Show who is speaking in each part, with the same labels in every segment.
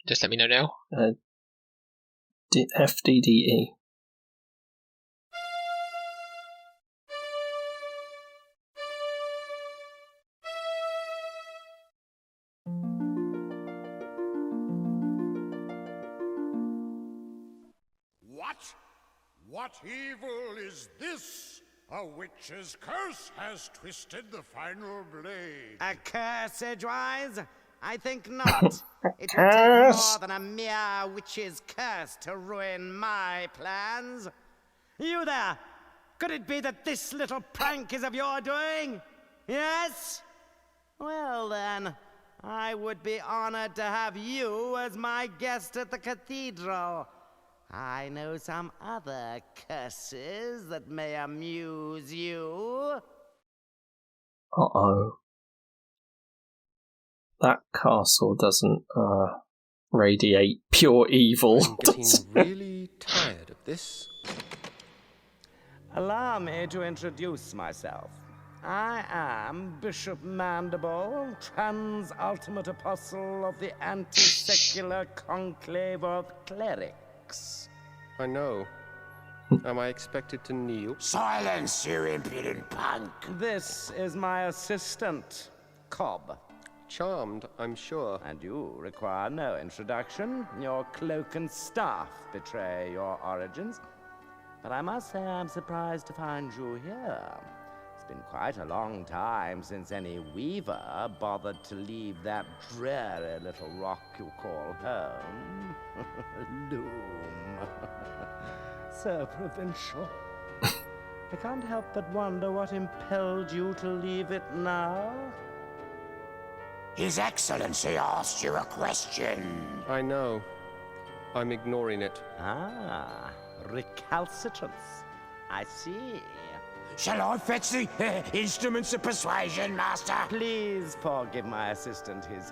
Speaker 1: Just let me know now.
Speaker 2: FDDE.
Speaker 3: What evil is this? A witch's curse has twisted the final blade.
Speaker 4: A curse, Edgewise? I think not. It would take more than a mere witch's curse to ruin my plans. You there! Could it be that this little prank is of your doing? Yes? Well then, I would be honored to have you as my guest at the cathedral. I know some other curses that may amuse you.
Speaker 2: Uh-oh. That castle doesn't, radiate pure evil.
Speaker 5: I'm getting really tired of this.
Speaker 4: Allow me to introduce myself. I am Bishop Mandible, trans-ultimate apostle of the anti-secular conclave of clerics.
Speaker 5: I know. Am I expected to kneel?
Speaker 3: Silence, you impudent punk!
Speaker 4: This is my assistant, Cobb.
Speaker 5: Charmed, I'm sure.
Speaker 4: And you require no introduction. Your cloak and staff betray your origins. But I must say I'm surprised to find you here. It's been quite a long time since any weaver bothered to leave that dreary little rock you call home. Loom. So provincial. I can't help but wonder what impelled you to leave it now.
Speaker 3: His Excellency asked you a question.
Speaker 5: I know. I'm ignoring it.
Speaker 4: Ah, recalcitrance. I see.
Speaker 3: Shall I fetch the instruments of persuasion, Master?
Speaker 4: Please forgive my assistant his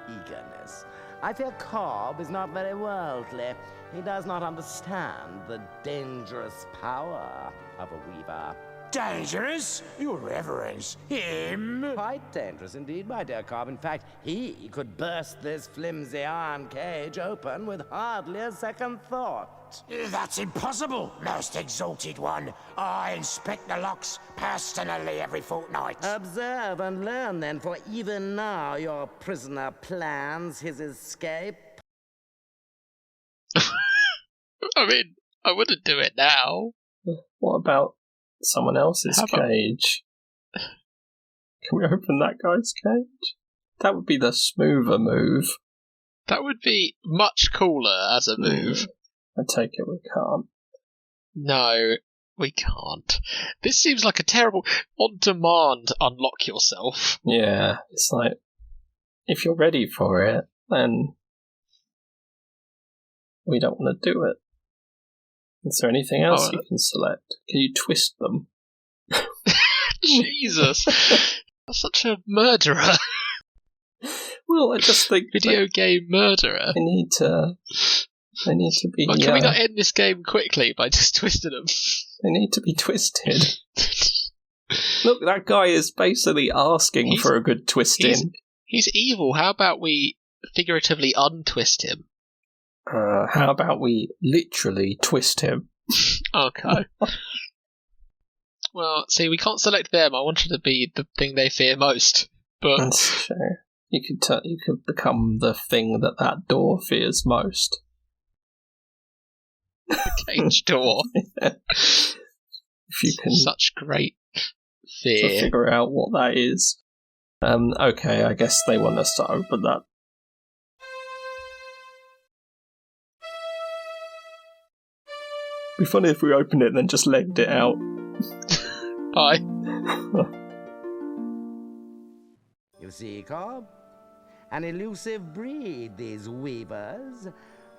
Speaker 4: eagerness. I fear Cobb is not very worldly. He does not understand the dangerous power of a weaver.
Speaker 3: Dangerous? Your Reverence, him?
Speaker 4: Quite dangerous indeed, my dear Cobb. In fact, he could burst this flimsy iron cage open with hardly a second thought.
Speaker 3: That's impossible, most exalted one. I inspect the locks personally every fortnight.
Speaker 4: Observe and learn, then, for even now your prisoner plans his escape.
Speaker 1: I mean, I wouldn't do it now.
Speaker 2: What about someone else's cage? Can we open that guy's cage? That would be the smoother move.
Speaker 1: That would be much cooler as a move.
Speaker 2: I take it we can't.
Speaker 1: No, we can't. This seems like a terrible on-demand unlock yourself.
Speaker 2: Yeah, it's like, if you're ready for it, then we don't want to do it. Is there anything else you can select? Can you twist them?
Speaker 1: Jesus! That's such a murderer.
Speaker 2: Well, I just think...
Speaker 1: Video game murderer.
Speaker 2: They need to be...
Speaker 1: Well, can we not end this game quickly by just twisting them?
Speaker 2: They need to be twisted. Look, that guy is basically asking for a good twisting.
Speaker 1: He's evil. How about we figuratively untwist him?
Speaker 2: How about we literally twist him?
Speaker 1: Okay. Well, see, we can't select them. I wanted to be the thing they fear most. But
Speaker 2: that's true. You could become the thing that door fears most.
Speaker 1: The cage door.
Speaker 2: Yeah. If you can,
Speaker 1: such great fear.
Speaker 2: To figure out what that is. Okay, I guess they want us to open that. It'd be funny if we opened it and then just legged it out.
Speaker 1: Bye.
Speaker 4: You see, Cobb? An elusive breed, these weavers.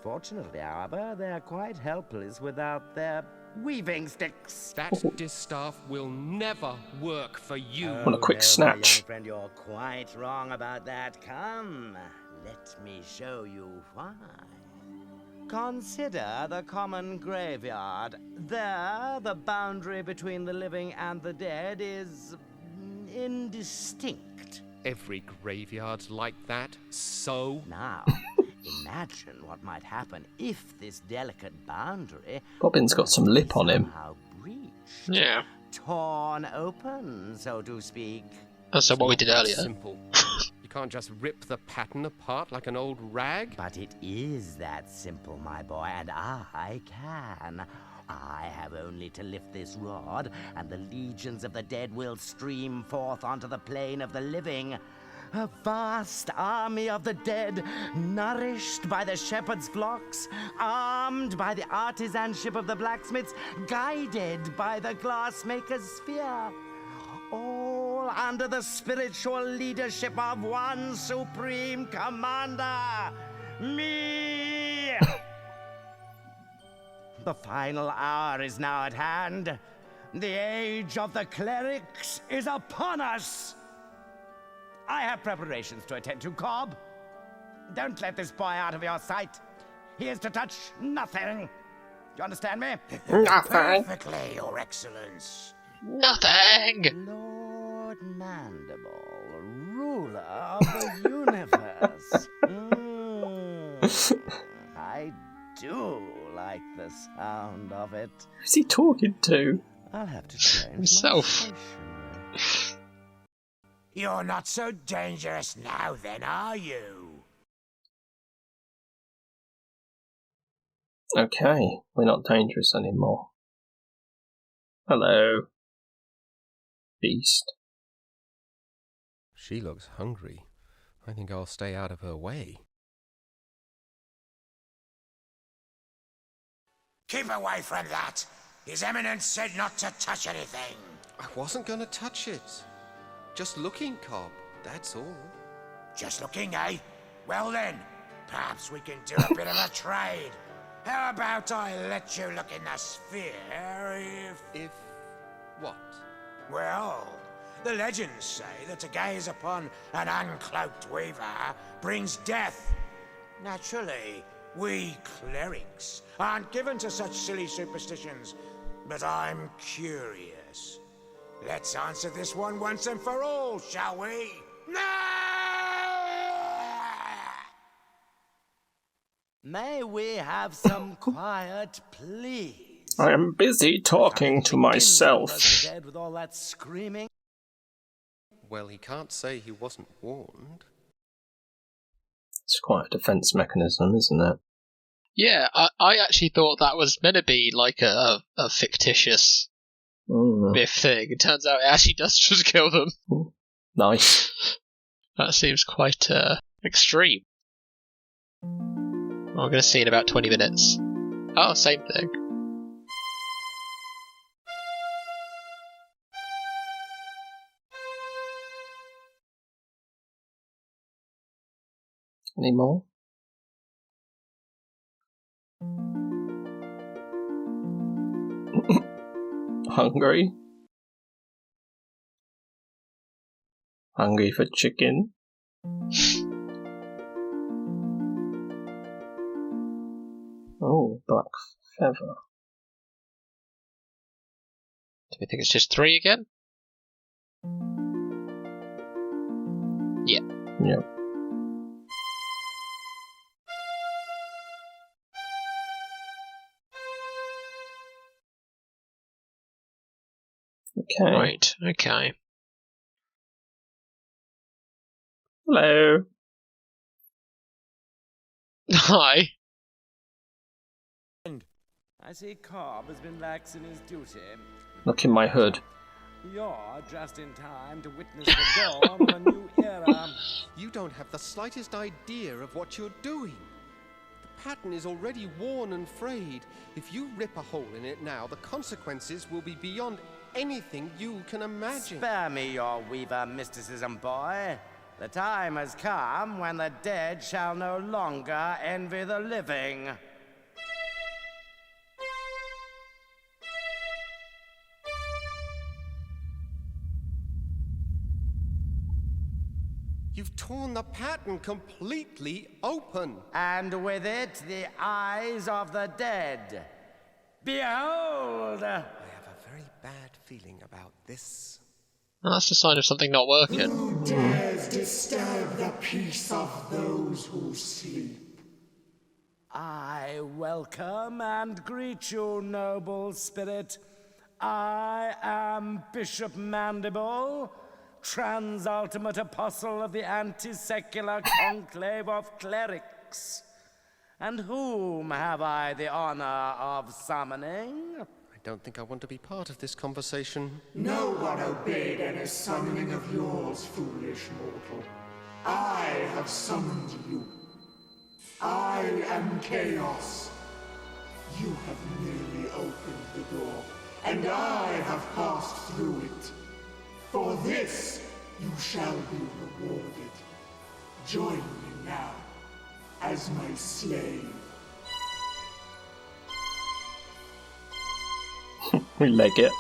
Speaker 4: Fortunately, however, they're quite helpless without their weaving sticks.
Speaker 5: That distaff will never work for you.
Speaker 2: Want a quick snatch?
Speaker 4: Young friend, you're quite wrong about that. Come, let me show you why. Consider the common graveyard. There, the boundary between the living and the dead is indistinct.
Speaker 5: Every graveyard's like that, so?
Speaker 4: Now, Imagine what might happen if this delicate boundary
Speaker 2: Bobbin's got some lip on him.
Speaker 4: somehow breached.
Speaker 1: Yeah.
Speaker 4: Torn open, so to speak.
Speaker 1: That's what we did earlier.
Speaker 5: Simple. You can't just rip the pattern apart like an old rag.
Speaker 4: But it is that simple, my boy, and I can. I have only to lift this rod, and the legions of the dead will stream forth onto the plane of the living. A vast army of the dead, nourished by the shepherd's flocks, armed by the artisanship of the blacksmiths, guided by the glassmaker's sphere. All under the spiritual leadership of one supreme commander, me! The final hour is now at hand. The age of the clerics is upon us. I have preparations to attend to, Cobb. Don't let this boy out of your sight. He is to touch nothing. You understand me?
Speaker 2: Nothing.
Speaker 3: Perfectly, Your Excellence.
Speaker 1: Nothing!
Speaker 4: Lord Mandible, ruler of the universe. I do like the sound of it.
Speaker 2: Who's he talking to?
Speaker 4: I'll have to change
Speaker 1: Himself.
Speaker 4: my stationery.
Speaker 3: You're not so dangerous now, then, are you?
Speaker 2: Okay, we're not dangerous anymore. Hello. Beast.
Speaker 5: She looks hungry. I think I'll stay out of her way.
Speaker 3: Keep away from that. His Eminence said not to touch anything.
Speaker 5: I wasn't going to touch it. Just looking, Cobb, that's all.
Speaker 3: Just looking, eh? Well then, perhaps we can do a bit of a trade. How about I let you look in the sphere
Speaker 5: If what?
Speaker 3: Well, the legends say that to gaze upon an uncloaked weaver brings death. Naturally, we clerics aren't given to such silly superstitions, but I'm curious. Let's answer this one once and for all, shall we?
Speaker 4: May we have some quiet, please?
Speaker 2: I am busy talking to myself.
Speaker 4: The dead with all that screaming.
Speaker 5: Well, he can't say he wasn't warned.
Speaker 2: It's quite a defense mechanism, isn't it?
Speaker 1: Yeah, I actually thought that was meant to be like a fictitious myth thing. It turns out it actually does just kill them.
Speaker 2: Nice.
Speaker 1: That seems quite extreme. Well, I'm going to see in about 20 minutes. Oh, same thing.
Speaker 2: Any more? Hungry? Hungry for chicken? Oh, black feather.
Speaker 1: Do we think it's just 3 again? Yeah.
Speaker 2: Yep. Okay.
Speaker 1: Right, okay.
Speaker 2: Hello.
Speaker 1: Hi.
Speaker 4: I see Cobb has been lax in his duty.
Speaker 2: Look in my hood.
Speaker 4: You're just in time to witness the dawn of a new era.
Speaker 5: You don't have the slightest idea of what you're doing. The pattern is already worn and frayed. If you rip a hole in it now, the consequences will be beyond anything you can imagine.
Speaker 4: Spare me your weaver mysticism, boy. The time has come when the dead shall no longer envy the living.
Speaker 5: You've torn the pattern completely open.
Speaker 4: And with it, the eyes of the dead. Behold!
Speaker 5: I have a very bad feeling about this.
Speaker 1: Well, that's a sign of something not working.
Speaker 6: Who dares disturb the peace of those who sleep?
Speaker 4: I welcome and greet you, noble spirit. I am Bishop Mandible, trans-ultimate apostle of the anti-secular conclave of clerics. And whom have I the honor of summoning?
Speaker 5: I don't think I want to be part of this conversation.
Speaker 6: No one obeyed any summoning of yours, foolish mortal. I have summoned you. I am Chaos. You have merely opened the door, and I have passed through it. For this, you shall be rewarded. Join me now, as my slave.
Speaker 2: We leg it.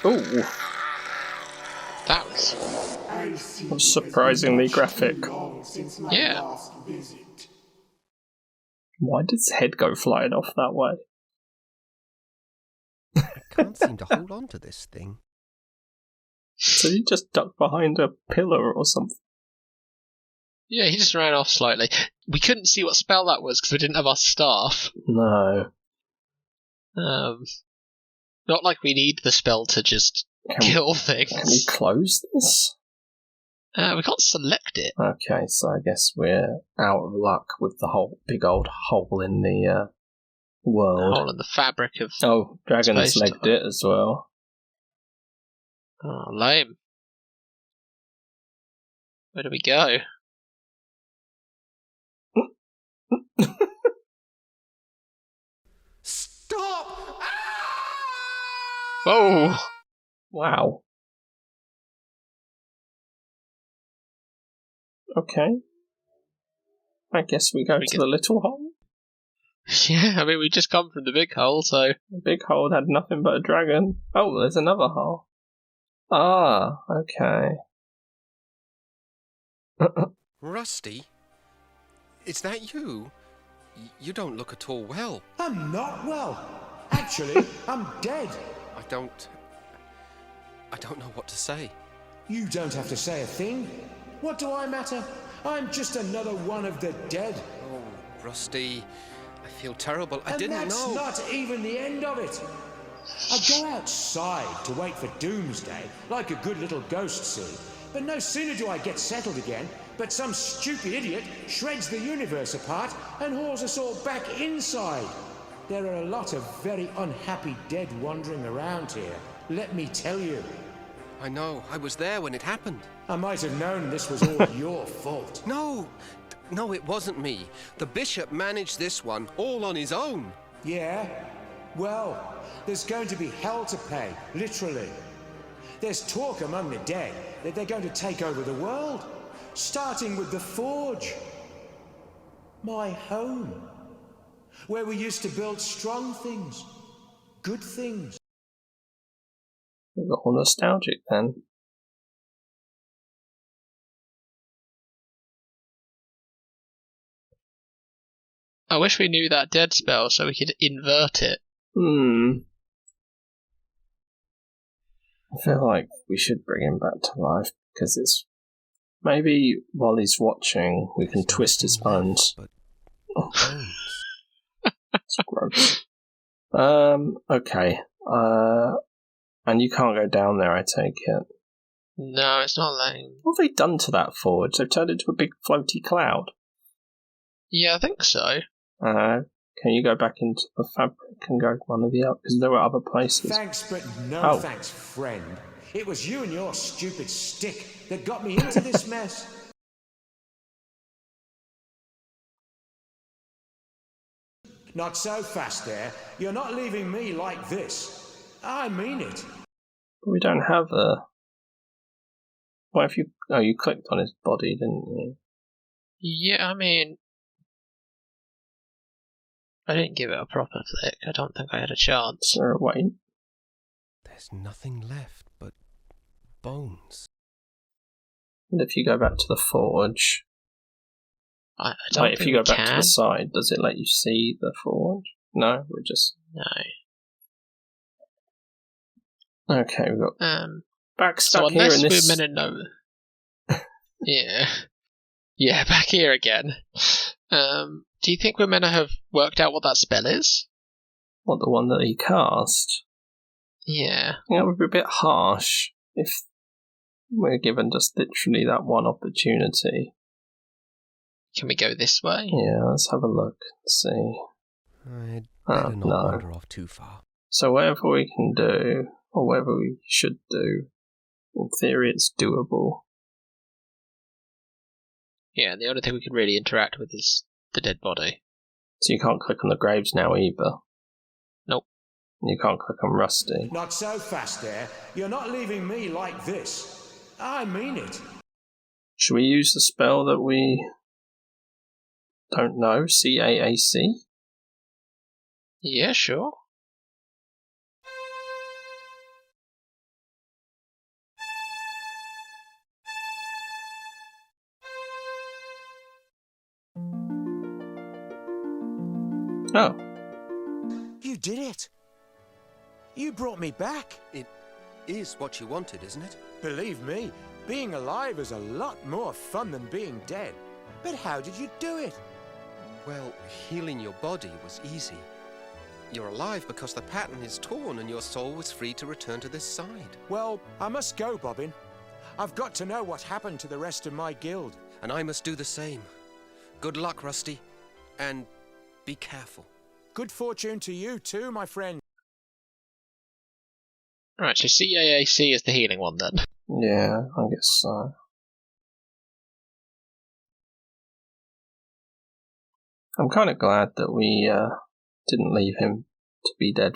Speaker 2: Ooh.
Speaker 1: That was...
Speaker 2: That's surprisingly graphic.
Speaker 1: Yeah.
Speaker 2: Why did his head go flying off that way?
Speaker 5: I can't seem to hold on to this thing.
Speaker 2: So he just ducked behind a pillar or something?
Speaker 1: Yeah, he just ran off slightly. We couldn't see what spell that was because we didn't have our staff.
Speaker 2: No.
Speaker 1: Not like we need the spell to just kill things.
Speaker 2: Can we close this?
Speaker 1: We can't select it.
Speaker 2: Okay, so I guess we're out of luck with the whole big old hole in the world.
Speaker 1: Hole in the fabric of...
Speaker 2: Oh, Dragon's
Speaker 1: space
Speaker 2: legged it as well.
Speaker 1: Oh, lame. Where do we go?
Speaker 5: Stop!
Speaker 1: Whoa!
Speaker 2: Wow. Okay. I guess we go to the little hole.
Speaker 1: Yeah, I mean, we just come from the big hole, so...
Speaker 2: The big hole had nothing but a dragon. Oh, there's another hole. Ah, okay.
Speaker 5: Rusty? Is that you? You don't look at all well.
Speaker 3: I'm not well. Actually, I'm dead.
Speaker 5: I don't know what to say.
Speaker 3: You don't have to say a thing. What do I matter? I'm just another one of the dead.
Speaker 5: Oh, Rusty, I feel terrible. I
Speaker 3: And
Speaker 5: didn't
Speaker 3: that's
Speaker 5: know.
Speaker 3: not even the end of it. I go outside to wait for doomsday, like a good little ghost seed. But no sooner do I get settled again, but some stupid idiot shreds the universe apart and hauls us all back inside. There are a lot of very unhappy dead wandering around here, let me tell you.
Speaker 5: I know. I was there when it happened.
Speaker 3: I might have known this was all your fault.
Speaker 5: No, it wasn't me. The bishop managed this one all on his own.
Speaker 3: Yeah? Well, there's going to be hell to pay, literally. There's talk among the dead that they're going to take over the world, starting with the Forge. My home. Where we used to build strong things, good things.
Speaker 2: We got all nostalgic then.
Speaker 1: I wish we knew that dead spell so we could invert it.
Speaker 2: I feel like we should bring him back to life because it's maybe while he's watching we can twist his bones.
Speaker 5: But
Speaker 2: bones. That's gross. Okay. And you can't go down there, I take it.
Speaker 1: No, it's not letting.
Speaker 2: What have they done to that forge? They've turned it into a big floaty cloud.
Speaker 1: Yeah, I think so.
Speaker 2: Can you go back into the fabric and go one of the other? Because there were other places.
Speaker 3: Thanks, but no thanks, friend. It was you and your stupid stick that got me into this mess. Not so fast there. You're not leaving me like this. I mean it.
Speaker 2: We don't have a... What if you... Oh, you clicked on his body, didn't you?
Speaker 1: Yeah, I mean... I didn't give it a proper flick. I don't think I had a chance.
Speaker 2: Is there a way?
Speaker 5: there's nothing left but bones.
Speaker 2: And if you go back to the forge...
Speaker 1: I don't
Speaker 2: Wait, if you go back to the side, does it let you see the forge? No, we're just...
Speaker 1: No.
Speaker 2: Okay, we've got... back stuck
Speaker 1: so
Speaker 2: here in
Speaker 1: unless
Speaker 2: this...
Speaker 1: we're meant to know... Yeah. Yeah, back here again. Do you think we're meant to have worked out what that spell is?
Speaker 2: What, the one that he cast?
Speaker 1: Yeah.
Speaker 2: That would be a bit harsh if we're given just literally that one opportunity.
Speaker 1: Can we go this way?
Speaker 2: Yeah, let's have a look and see.
Speaker 5: I'd better not
Speaker 2: no.
Speaker 5: wander off too far.
Speaker 2: So whatever we can do, or whatever we should do, in theory it's doable.
Speaker 1: Yeah, the only thing we can really interact with is the dead body.
Speaker 2: So you can't click on the graves now either?
Speaker 1: Nope.
Speaker 2: You can't click on Rusty?
Speaker 3: Not so fast there. You're not leaving me like this. I mean it.
Speaker 2: Should we use the spell that we don't know? CAAC?
Speaker 1: Yeah, sure.
Speaker 2: Oh.
Speaker 3: You did it. You brought me back.
Speaker 5: It is what you wanted, isn't it?
Speaker 3: Believe me, being alive is a lot more fun than being dead. But how did you do it?
Speaker 5: Well, healing your body was easy. You're alive because the pattern is torn and your soul was free to return to this side.
Speaker 3: Well, I must go, Bobbin. I've got to know what happened to the rest of my guild.
Speaker 5: And I must do the same. Good luck, Rusty. And be careful.
Speaker 3: Good fortune to you too, my friend.
Speaker 1: Right, so CAAC is the healing one then.
Speaker 2: Yeah, I guess so. I'm kind of glad that we didn't leave him to be dead.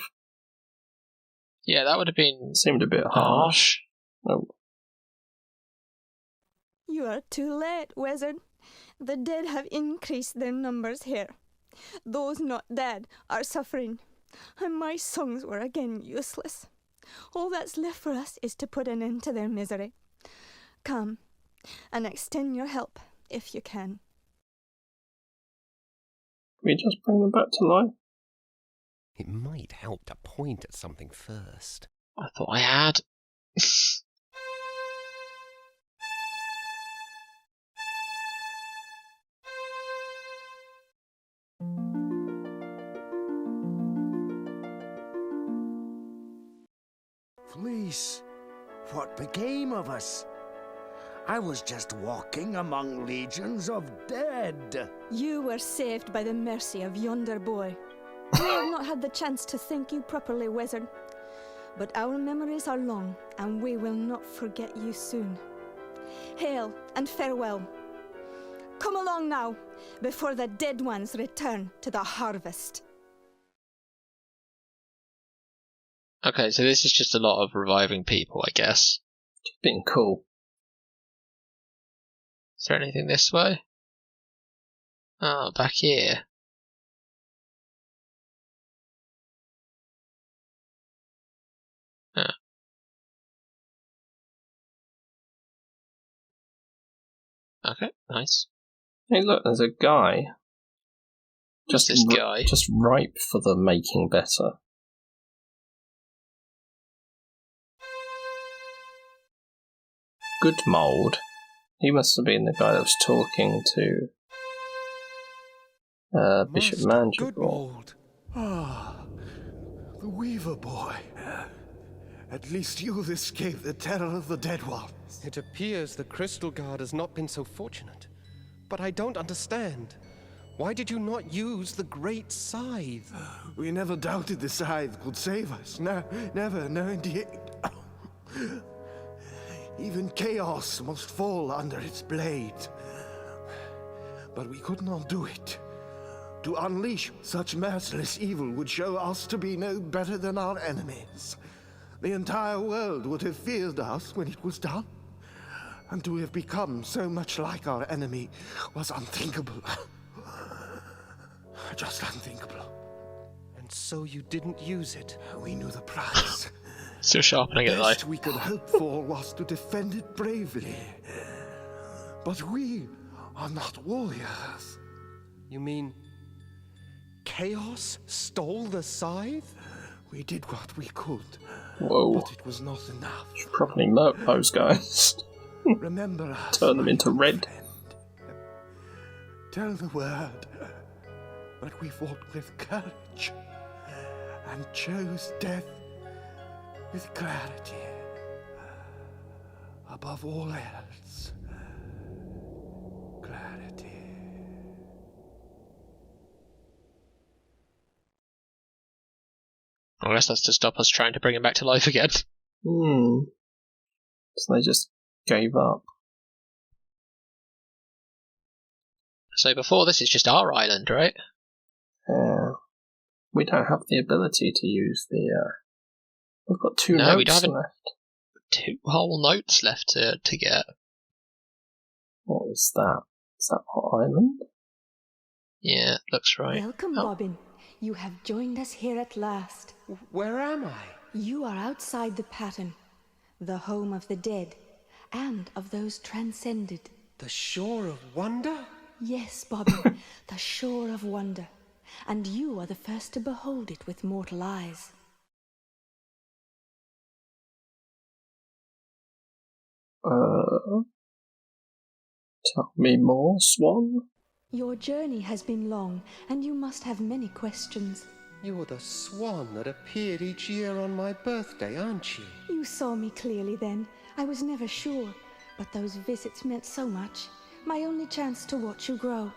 Speaker 1: Yeah, that would have been...
Speaker 2: Seemed a bit harsh. Oh.
Speaker 7: You are too late, wizard. The dead have increased their numbers here. Those not dead are suffering, and my songs were again useless. All that's left for us is to put an end to their misery. Come, and extend your help, if you can.
Speaker 2: We just bring them back to life?
Speaker 5: It might help to point at something first.
Speaker 1: I thought I had.
Speaker 8: Please, what became of us? I was just walking among legions of dead.
Speaker 7: You were saved by the mercy of yonder boy. We have not had the chance to thank you properly, wizard. But our memories are long, and we will not forget you soon. Hail and farewell. Come along now, before the dead ones return to the harvest.
Speaker 1: Okay, so this is just a lot of reviving people, I guess.
Speaker 2: Just being cool.
Speaker 1: Is there anything this way? Oh, back here. Oh. Okay, nice.
Speaker 2: Hey, look, there's a guy.
Speaker 1: Just this guy.
Speaker 2: Just ripe for the making better. Good mold. He must have been the guy that was talking to Bishop Mandragora.
Speaker 8: Ah, the Weaver boy. At least you've escaped the terror of the dead ones.
Speaker 5: It appears the Crystal Guard has not been so fortunate. But I don't understand. Why did you not use the Great Scythe?
Speaker 8: We never doubted the scythe could save us. No, never, no indeed. Even chaos must fall under its blade. But we could not do it. To unleash such merciless evil would show us to be no better than our enemies. The entire world would have feared us when it was done. And to have become so much like our enemy was unthinkable. Just unthinkable.
Speaker 5: And so you didn't use it?
Speaker 8: We knew the price.
Speaker 1: Still sharpening it,
Speaker 8: The
Speaker 1: though.
Speaker 8: best we could hope for was to defend it bravely. But we are not warriors.
Speaker 5: You mean Chaos stole the scythe?
Speaker 8: We did what we could.
Speaker 2: Whoa.
Speaker 8: But it was not enough.
Speaker 2: Should probably murk those guys.
Speaker 8: Remember us.
Speaker 2: Turn them into red.
Speaker 8: Friend. tell the word, but we fought with courage and chose death with clarity. Above all else, clarity.
Speaker 1: I guess that's to stop us trying to bring him back to life again.
Speaker 2: So they just gave up.
Speaker 1: So before this is just our island, right?
Speaker 2: Yeah. We don't have the ability to use the... We've got 2 notes
Speaker 1: we don't have
Speaker 2: left.
Speaker 1: 2 whole notes left to get.
Speaker 2: What is that? Is that our island?
Speaker 1: Yeah, looks right.
Speaker 7: Welcome, Bobbin. You have joined us here at last.
Speaker 5: Where am I?
Speaker 7: You are outside the pattern, the home of the dead, and of those transcended.
Speaker 5: The shore of wonder?
Speaker 7: Yes, Bobbin, the shore of wonder. And you are the first to behold it with mortal eyes.
Speaker 2: Tell me more, Swan?
Speaker 7: Your journey has been long, and you must have many questions.
Speaker 5: You're the swan that appeared each year on my birthday, aren't you?
Speaker 7: You saw me clearly then. I was never sure, but those visits meant so much. My only chance to watch you grow.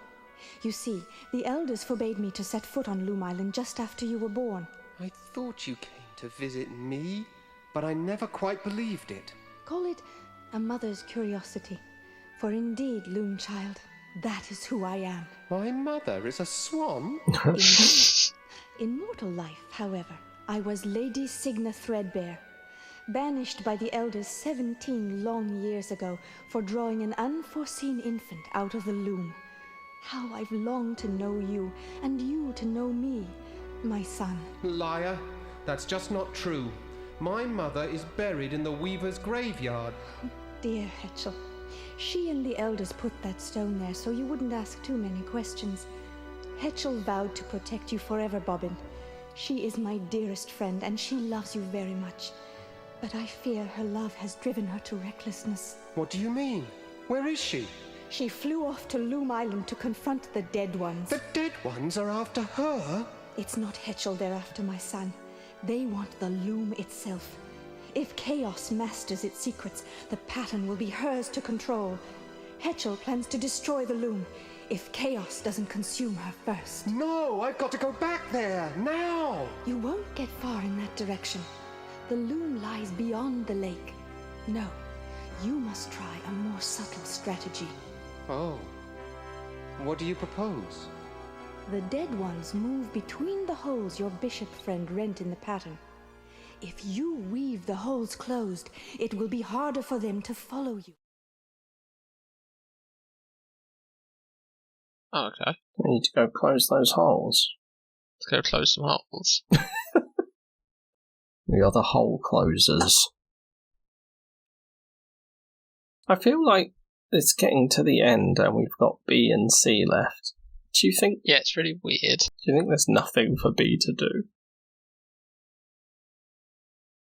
Speaker 7: You see, the elders forbade me to set foot on Loom Island just after you were born.
Speaker 5: I thought you came to visit me, but I never quite believed it.
Speaker 7: Call it a mother's curiosity. For indeed, Loom Child, that is who I am.
Speaker 5: My mother is a swan?
Speaker 7: Indeed. In mortal life, however, I was Lady Signa Threadbare, banished by the elders 17 long years ago for drawing an unforeseen infant out of the loom. How I've longed to know you, and you to know me, my son.
Speaker 5: Liar. That's just not true. My mother is buried in the weaver's graveyard.
Speaker 7: Dear Hetchel, she and the elders put that stone there so you wouldn't ask too many questions. Hetchel vowed to protect you forever, Bobbin. She is my dearest friend, and she loves you very much. But I fear her love has driven her to recklessness.
Speaker 5: What do you mean? Where is she?
Speaker 7: She flew off to Loom Island to confront the dead ones.
Speaker 5: The dead ones are after her?
Speaker 7: It's not Hetchel they're after, my son. They want the loom itself. If chaos masters its secrets, the pattern will be hers to control. Hetchel plans to destroy the loom if chaos doesn't consume her first.
Speaker 5: No, I've got to go back there, now!
Speaker 7: You won't get far in that direction. The loom lies beyond the lake. No, you must try a more subtle strategy.
Speaker 5: Oh. What do you propose?
Speaker 7: The dead ones move between the holes your bishop friend rent in the pattern. If you weave the holes closed, it will be harder for them to follow you.
Speaker 1: Oh, okay.
Speaker 2: We need to go close those holes.
Speaker 1: Let's go close some holes.
Speaker 2: We are the hole closers. I feel like it's getting to the end and we've got B and C left. Do you think...
Speaker 1: Yeah, it's really weird.
Speaker 2: Do you think there's nothing for B to do?